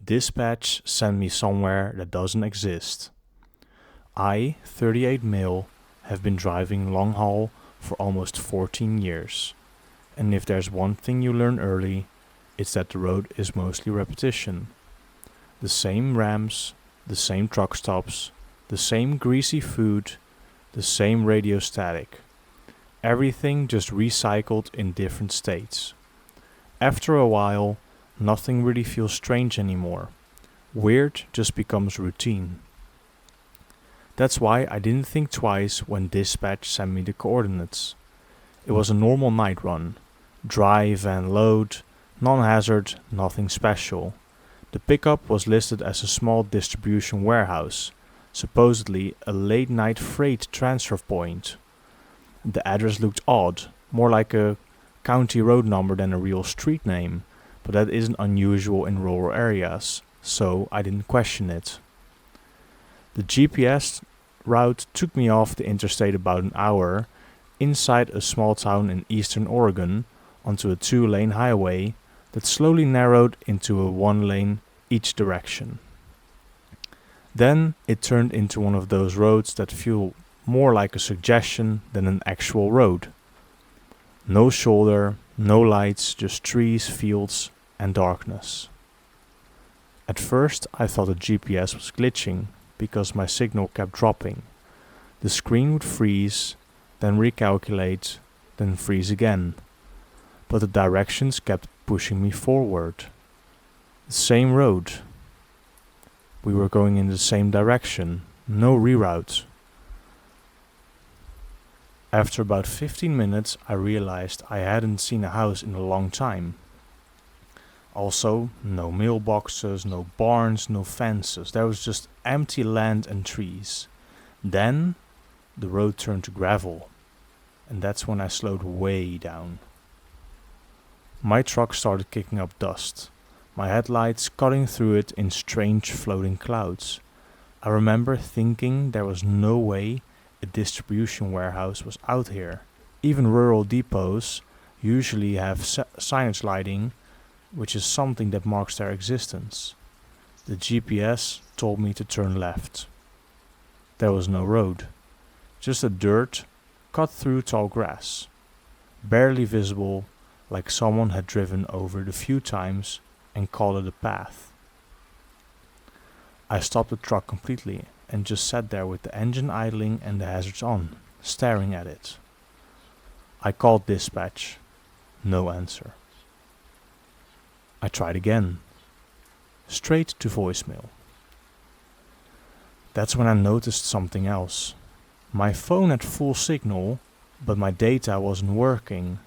Dispatch sent me somewhere that doesn't exist. I, 38 male, have been driving long haul for almost 14 years. And if there's one thing you learn early, it's that the road is mostly repetition. The same ramps, the same truck stops, the same greasy food, the same radio static. Everything just recycled in different states. After a while, nothing really feels strange anymore. Weird just becomes routine. That's why I didn't think twice when dispatch sent me the coordinates. It was a normal night run. Drive and load, non-hazard, nothing special. The pickup was listed as a small distribution warehouse, supposedly a late-night freight transfer point. The address looked odd, more like a county road number than a real street name, but that isn't unusual in rural areas, so I didn't question it. The GPS route took me off the interstate about an hour, inside a small town in eastern Oregon, onto a 2-lane highway that slowly narrowed into a 1-lane each direction. Then it turned into one of those roads that feel more like a suggestion than an actual road. No shoulder, no lights, just trees, fields, and darkness. At first I thought the GPS was glitching because my signal kept dropping. The screen would freeze, then recalculate, then freeze again. But the directions kept pushing me forward. The same road. We were going in the same direction, no reroute. After about 15 minutes I realized I hadn't seen a house in a long time. Also, no mailboxes, no barns, no fences. There was just empty land and trees. Then the road turned to gravel, and that's when I slowed way down. My truck started kicking up dust, my headlights cutting through it in strange floating clouds. I remember thinking there was no way a distribution warehouse was out here. Even rural depots usually have signage lighting, which is something that marks their existence. The GPS told me to turn left. There was no road, just a dirt cut through tall grass, barely visible, like someone had driven over it a few times and called it a path. I stopped the truck completely and just sat there with the engine idling and the hazards on, staring at it. I called dispatch. No answer. I tried again. Straight to voicemail. That's when I noticed something else. My phone had full signal, but my data wasn't working.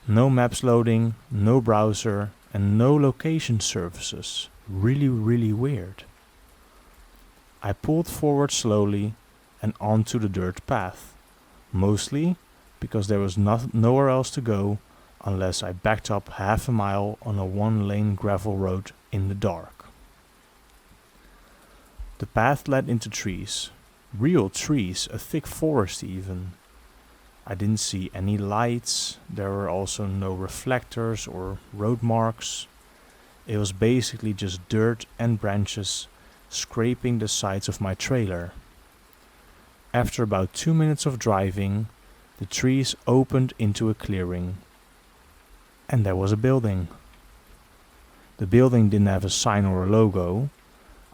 No maps loading, no browser, and no location services. Really weird. I pulled forward slowly and onto the dirt path, mostly because there was nowhere else to go unless I backed up half a mile on a 1-lane gravel road in the dark. The path led into trees, real trees, a thick forest even. I didn't see any lights, there were also no reflectors or road marks. It was basically just dirt and branches scraping the sides of my trailer. After about 2 minutes of driving, the trees opened into a clearing. And there was a building. The building didn't have a sign or a logo.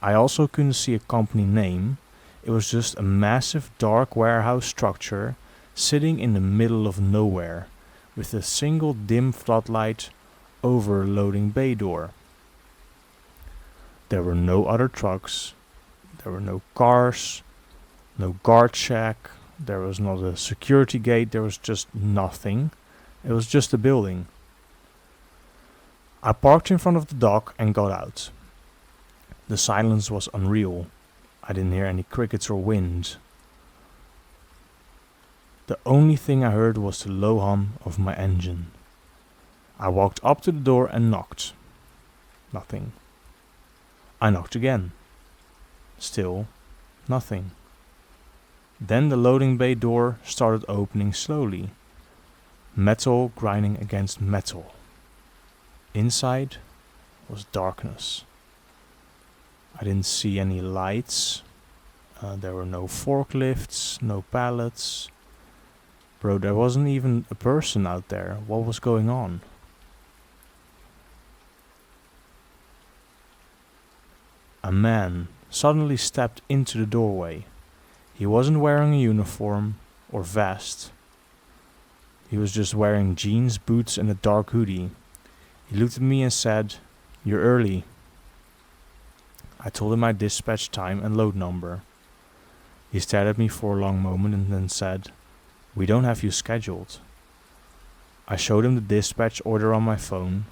I also couldn't see a company name. It was just a massive dark warehouse structure sitting in the middle of nowhere, with a single dim floodlight over a loading bay door. There were no other trucks, there were no cars, no guard shack, there was not a security gate, there was just nothing. It was just a building. I parked in front of the dock and got out. The silence was unreal. I didn't hear any crickets or wind. The only thing I heard was the low hum of my engine. I walked up to the door and knocked. Nothing. I knocked again. Still nothing. Then the loading bay door started opening slowly. Metal grinding against metal. Inside was darkness. I didn't see any lights. There were no forklifts, no pallets. Bro, there wasn't even a person out there. What was going on? A man suddenly stepped into the doorway. He wasn't wearing a uniform or vest. He was just wearing jeans, boots, and a dark hoodie. He looked at me and said, "You're early." I told him my dispatch time and load number. He stared at me for a long moment and then said, "We don't have you scheduled." I showed him the dispatch order on my phone.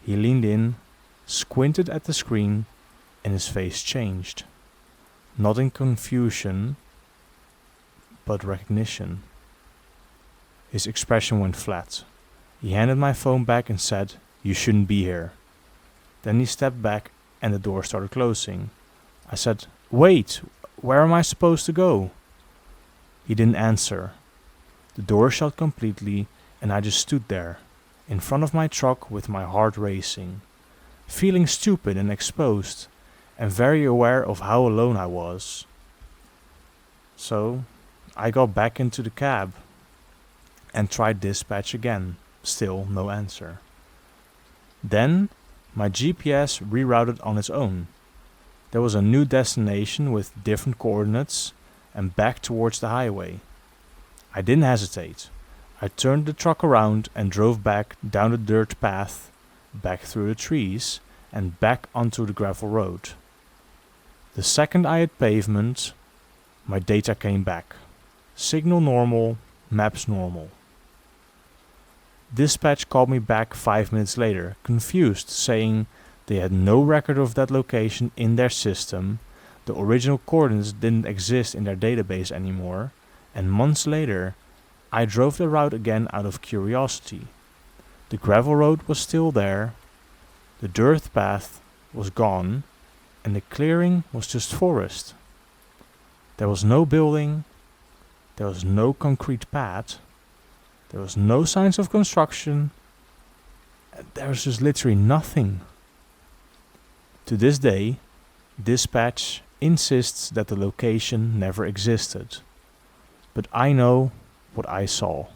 He leaned in, squinted at the screen, and his face changed. Not in confusion, but recognition. His expression went flat. He handed my phone back and said, "You shouldn't be here." Then he stepped back and the door started closing. I said, "Wait, where am I supposed to go?" He didn't answer. The door shut completely and I just stood there, in front of my truck with my heart racing, feeling stupid and exposed, and very aware of how alone I was. So, I got back into the cab and tried dispatch again. Still no answer. Then, my GPS rerouted on its own. There was a new destination with different coordinates and back towards the highway. I didn't hesitate. I turned the truck around and drove back down the dirt path, back through the trees, and back onto the gravel road. The second I hit pavement, my data came back. Signal normal, maps normal. Dispatch called me back 5 minutes later, confused, saying they had no record of that location in their system, the original coordinates didn't exist in their database anymore, and months later, I drove the route again out of curiosity. The gravel road was still there, the dirt path was gone, and the clearing was just forest. There was no building, there was no concrete pad, there was no signs of construction, there was just literally nothing. To this day, dispatch insists that the location never existed, but I know what I saw.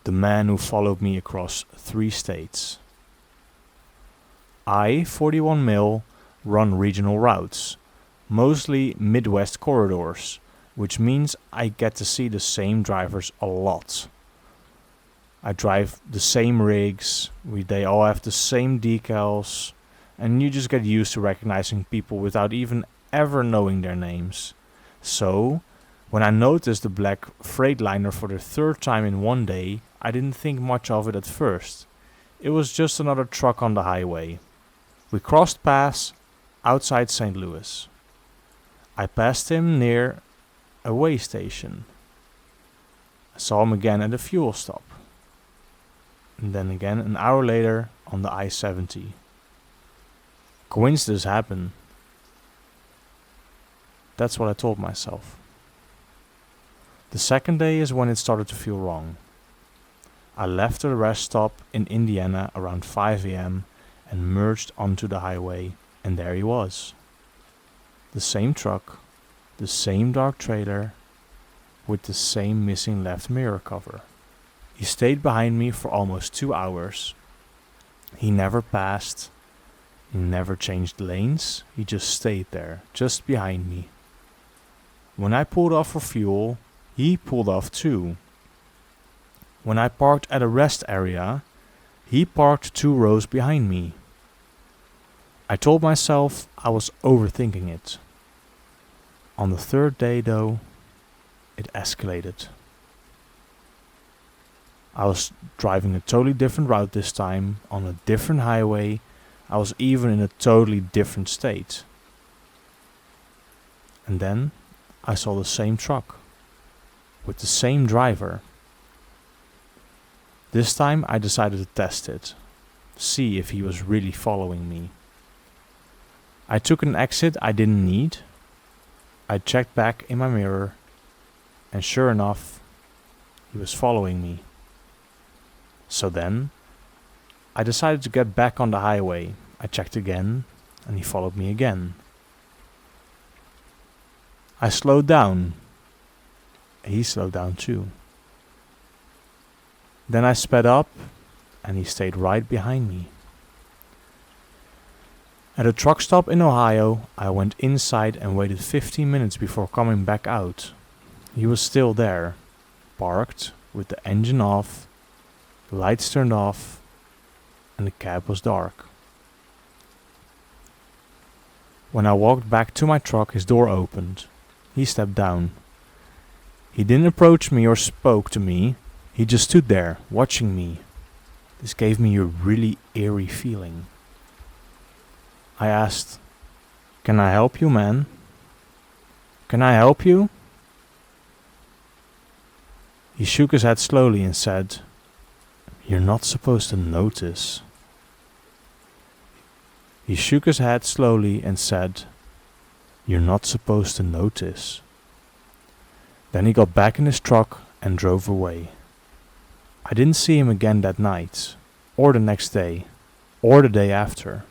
The man who followed me across 3 states. I, 41 Mil, run regional routes, mostly Midwest corridors, which means I get to see the same drivers a lot. I drive the same rigs, they all have the same decals, and you just get used to recognizing people without even ever knowing their names. So, when I noticed the black Freightliner for the 3rd time in one day, I didn't think much of it at first. It was just another truck on the highway. We crossed paths outside St. Louis. I passed him near a way station. I saw him again at a fuel stop. And then again an hour later on the I-70. Coincidences happen. That's what I told myself. The second day is when it started to feel wrong. I left the rest stop in Indiana around 5 a.m. and merged onto the highway, and there he was. The same truck, the same dark trailer, with the same missing left mirror cover. He stayed behind me for almost 2 hours. He never passed, he never changed lanes, he just stayed there, just behind me. When I pulled off for fuel, he pulled off too. When I parked at a rest area, he parked 2 rows behind me. I told myself I was overthinking it. On the 3rd day though, it escalated. I was driving a totally different route this time, on a different highway. I was even in a totally different state. And then I saw the same truck, with the same driver. This time I decided to test it, see if he was really following me. I took an exit I didn't need. I checked back in my mirror, and sure enough, He was following me. So then, I decided to get back on the highway. I checked again, and he followed me again. I slowed down. He slowed down too. Then I sped up, and he stayed right behind me. At a truck stop in Ohio, I went inside and waited 15 minutes before coming back out. He was still there, parked, with the engine off, the lights turned off, and the cab was dark. When I walked back to my truck, his door opened. He stepped down. He didn't approach me or spoke to me. He just stood there, watching me. This gave me a really eerie feeling. I asked, "Can I help you, man? Can I help you?" He shook his head slowly and said, "You're not supposed to notice." He shook his head slowly and said, "You're not supposed to notice." Then he got back in his truck and drove away. I didn't see him again that night, or the next day, or the day after.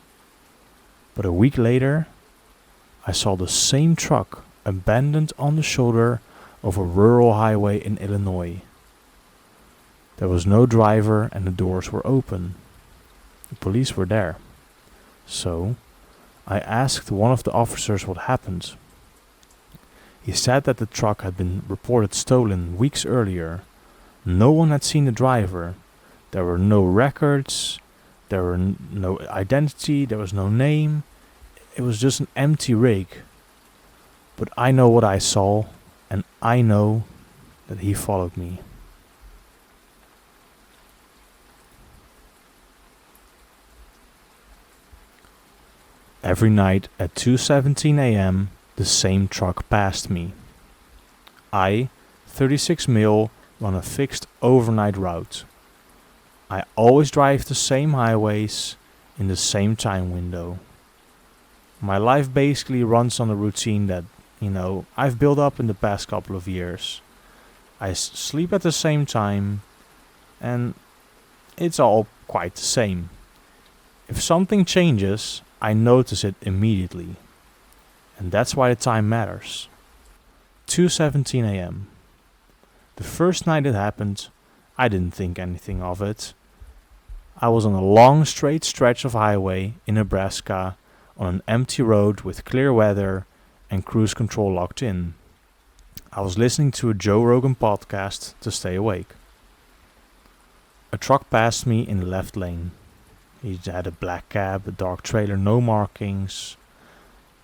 But a week later, I saw the same truck abandoned on the shoulder of a rural highway in Illinois. There was no driver and the doors were open. The police were there. So, I asked one of the officers what happened. He said that the truck had been reported stolen weeks earlier. No one had seen the driver. There were no records. There were no identity. There was no name. It was just an empty rig. But I know what I saw, and I know that he followed me. Every night at 2:17 a.m., the same truck passed me. I, 36 mil, run a fixed overnight route. I always drive the same highways in the same time window. My life basically runs on a routine that, I've built up in the past couple of years. I sleep at the same time, and it's all quite the same. If something changes, I notice it immediately. And that's why the time matters. 2:17 a.m. The first night it happened, I didn't think anything of it. I was on a long straight stretch of highway in Nebraska on an empty road with clear weather and cruise control locked in. I was listening to a Joe Rogan podcast to stay awake. A truck passed me in the left lane. He had a black cab, a dark trailer, no markings,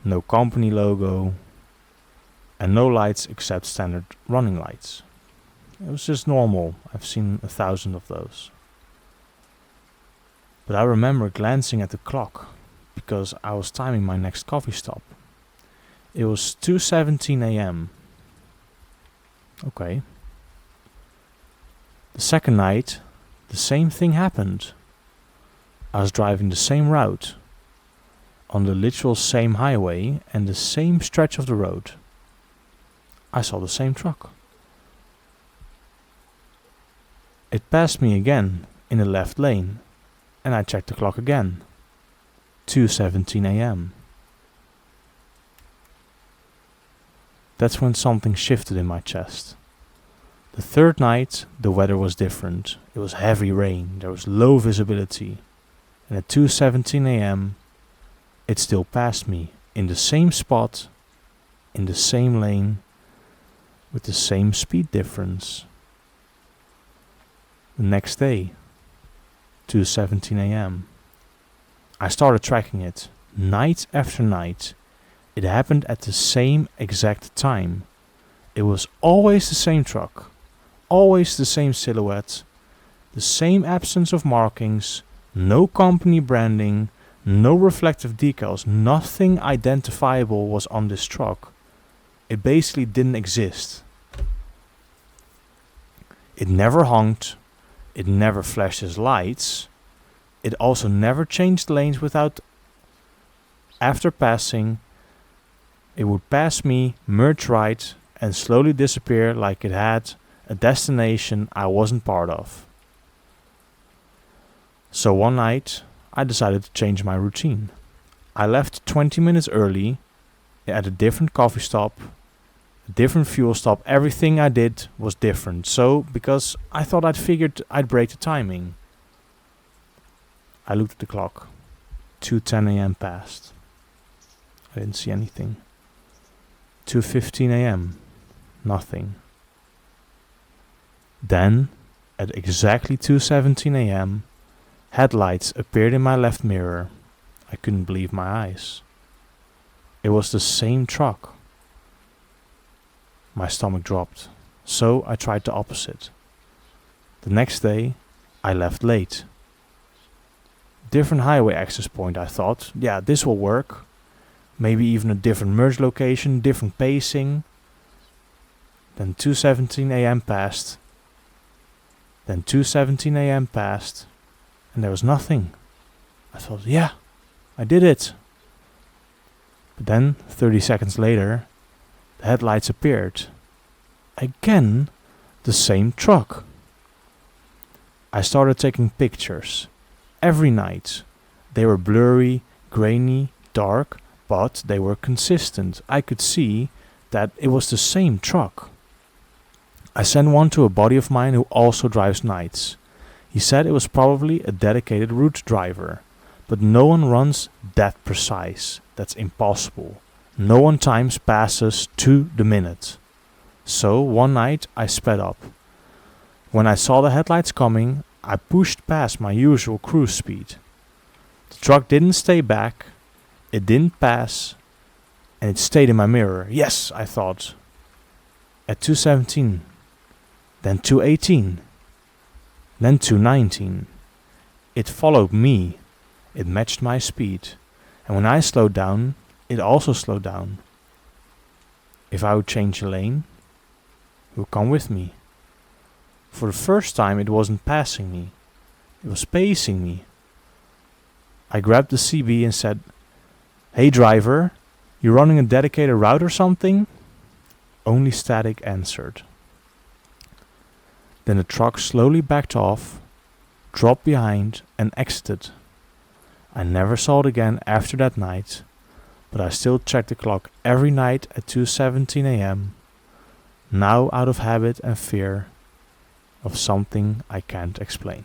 no company logo, and no lights except standard running lights. It was just normal. I've seen 1,000 of those. But I remember glancing at the clock because I was timing my next coffee stop. It was 2:17 a.m. Okay. The second night, the same thing happened. I was driving the same route, on the literal same highway and the same stretch of the road. I saw the same truck. It passed me again in the left lane, and I checked the clock again. 2:17 a.m. That's when something shifted in my chest. The third night, the weather was different. It was heavy rain, there was low visibility. And at 2:17 a.m., it still passed me in the same spot, in the same lane, with the same speed difference. The next day, 2:17 a.m., I started tracking it, night after night. It happened at the same exact time. It was always the same truck, always the same silhouette, the same absence of markings, no company branding, no reflective decals, nothing identifiable was on this truck. It basically didn't exist. It never honked, it never flashed its lights, it also never changed lanes after passing. It would pass me, merge right, and slowly disappear like it had a destination I wasn't part of. So one night, I decided to change my routine. I left 20 minutes early at a different coffee stop, a different fuel stop. Everything I did was different. So, because I thought I'd break the timing. I looked at the clock. 2:10 a.m. passed. I didn't see anything. 2:15 a.m. Nothing. Then, at exactly 2:17 a.m., headlights appeared in my left mirror. I couldn't believe my eyes. It was the same truck. My stomach dropped, so I tried the opposite. The next day, I left late. Different highway access point, I thought. Yeah, this will work. Maybe even a different merge location, different pacing. Then 2:17 a.m. passed. Then 2:17 a.m. passed. And there was nothing. I thought, yeah, I did it. But then, 30 seconds later, the headlights appeared. Again, the same truck. I started taking pictures. Every night. They were blurry, grainy, dark, but they were consistent. I could see that it was the same truck. I sent one to a buddy of mine who also drives nights. He said it was probably a dedicated route driver, but no one runs that precise. That's impossible. No one times passes to the minute. So one night I sped up. When I saw the headlights coming, I pushed past my usual cruise speed. The truck didn't stay back, it didn't pass, and it stayed in my mirror. Yes, I thought. At 2:17, then 2:18, then 2:19. It followed me. It matched my speed. And when I slowed down, it also slowed down. If I would change a lane, it would come with me. For the first time, it wasn't passing me. It was pacing me. I grabbed the CB and said, "Hey driver, you running a dedicated route or something?" Only static answered. Then the truck slowly backed off, dropped behind, and exited. I never saw it again after that night, but I still checked the clock every night at 2:17 a.m., now out of habit and fear of something I can't explain.